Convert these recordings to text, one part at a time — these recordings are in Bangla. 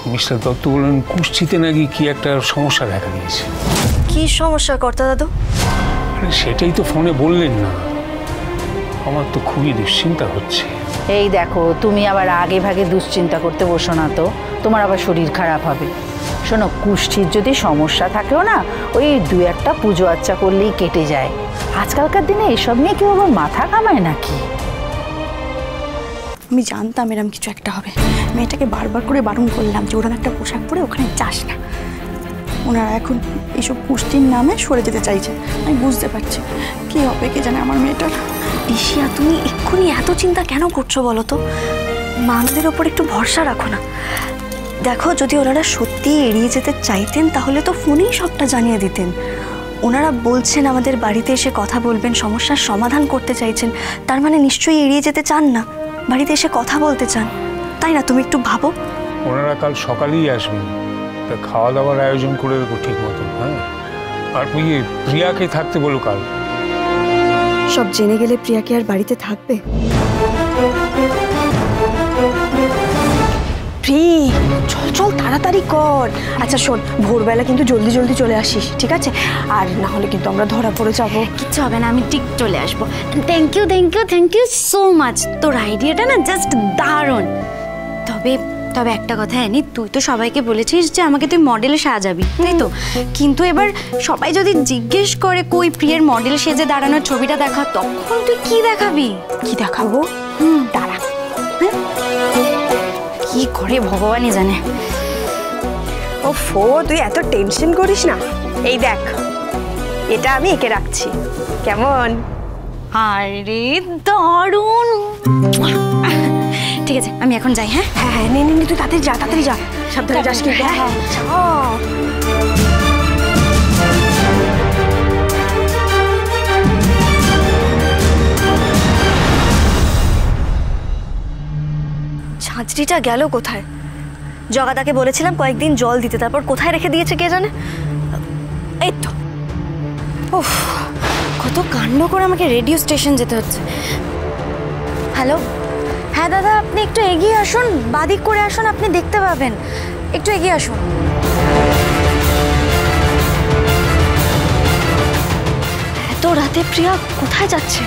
মিস্টার দত্ত বললেন কুষ্ঠিতে নাকি কি একটা সমস্যা দেখা দিয়েছে। কি সমস্যা কর্তা দাদু? সেটাই তো ফোনে বললেন না। আমার তো খুবই দুশ্চিন্তা হচ্ছে। এই দেখো, তুমি আবার আগে ভাগে দুশ্চিন্তা করতে বসো না তো, তোমার আবার শরীর খারাপ হবে। শোনো, কুষ্ঠির যদি সমস্যা থাকেও না, ওই দু একটা পুজো আচ্চা করলেই কেটে যায়। আজকালকার দিনে এসব নিয়ে কেউ আবার মাথা কামায় নাকি? আমি জানতাম এরম কিছু একটা হবে। মেয়েটাকে বারবার করে বারণ করলাম যে ওরকম একটা পোশাক পরে ওখানে যাস না। ওনারা এখন এইসব কুষ্টির নামে সরে যেতে চাইছে। আমি বুঝতে পারছি কি হবে কে জানে আমার মেয়েটার। পিসিয়া, তুমি এক্ষুনি এত চিন্তা কেন করছো বলো তো? মাদের ওপর একটু ভরসা রাখো না। দেখো, যদি ওনারা সত্যি এড়িয়ে যেতে চাইতেন তাহলে তো ফোনেই সবটা জানিয়ে দিতেন। ওনারা বলছেন আমাদের বাড়িতে এসে কথা বলবেন, সমস্যার সমাধান করতে চাইছেন, তার মানে নিশ্চয়ই এড়িয়ে যেতে চান না, বাড়িতে এসে কথা বলতে চান, তাই না? তুমি একটু ভাবো। ওনারা কাল সকালেই আসবেন, তা খাওয়া দাওয়ার আয়োজন করে দেবো ঠিক মতো। হ্যাঁ, আর প্রিয়াকে থাকতে বলো কাল। সব জেনে গেলে প্রিয়া কি আর বাড়িতে থাকবে? চল চল তাড়াতাড়ি কর। আচ্ছা শোন, ভোরবেলা কিন্তু জলদি জলদি চলে আসিস, ঠিক আছে? আর না হলে কিন্তু আমরা ধরা পড়ে যাবো। কিচ্ছু হবে না, আমি ঠিক চলে আসবো। Thank you thank you thank you so much. তোর আইডিয়াটা না জাস্ট দারুণ। তবে তবে একটা কথা অ্যানি, তুই তো সবাইকে বলেছিস যে আমাকে তুই মডেলে সাজাবি, তাই তো? কিন্তু এবার সবাই যদি জিজ্ঞেস করে কই প্রিয়ের মডেল সেজে দাঁড়ানোর ছবিটা দেখা, তখন তুই কি দেখাবি? কি দেখাবো? দাঁড়া, হ্যাঁ কি করে ভগবানই জানে। ওফো, তুই এত টেনশন করিস না। এই দেখ, এটা আমি এঁকে রাখছি, কেমন? আরে দারুণ। ঠিক আছে, আমি এখন যাই। হ্যাঁ হ্যাঁ হ্যাঁ, নে নে নে, তুই তাড়াতাড়ি যা, তাড়াতাড়ি যা, সাবধানে যাস কিন্তু। হ্যাঁ হ্যাঁ, ঝাঁঝরিটা গেল কোথায়? জগাদাকে বলেছিলাম কয়েকদিন জল দিতে, তারপর কোথায় রেখে দিয়েছে কে জানে। এই তো। উফ, কত কাণ্ড করে আমাকে রেডিও স্টেশন যেতে হচ্ছে। হ্যালো, হ্যাঁ দাদা, আপনি একটু এগিয়ে আসুন, বাদিক করে আসুন, আপনি দেখতে পাবেন। একটু এগিয়ে আসুন। এত রাতে প্রিয়া কোথায় যাচ্ছে?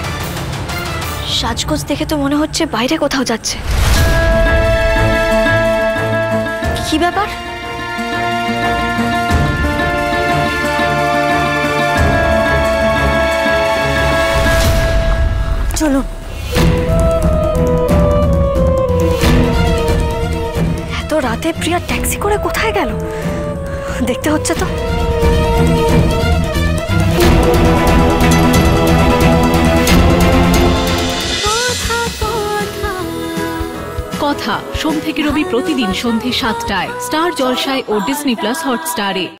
সাজগোজ দেখে তো মনে হচ্ছে বাইরে কোথাও যাচ্ছে। কি ব্যাপার? চলুন। এত রাতে প্রিয়া ট্যাক্সি করে কোথায় গেল? দেখতে হচ্ছে তো। কথা সোম থেকে রবি প্রতিদিন সন্ধ্যে ৭টায় স্টার জলসায় ও ডিজনি প্লাস হটস্টারে।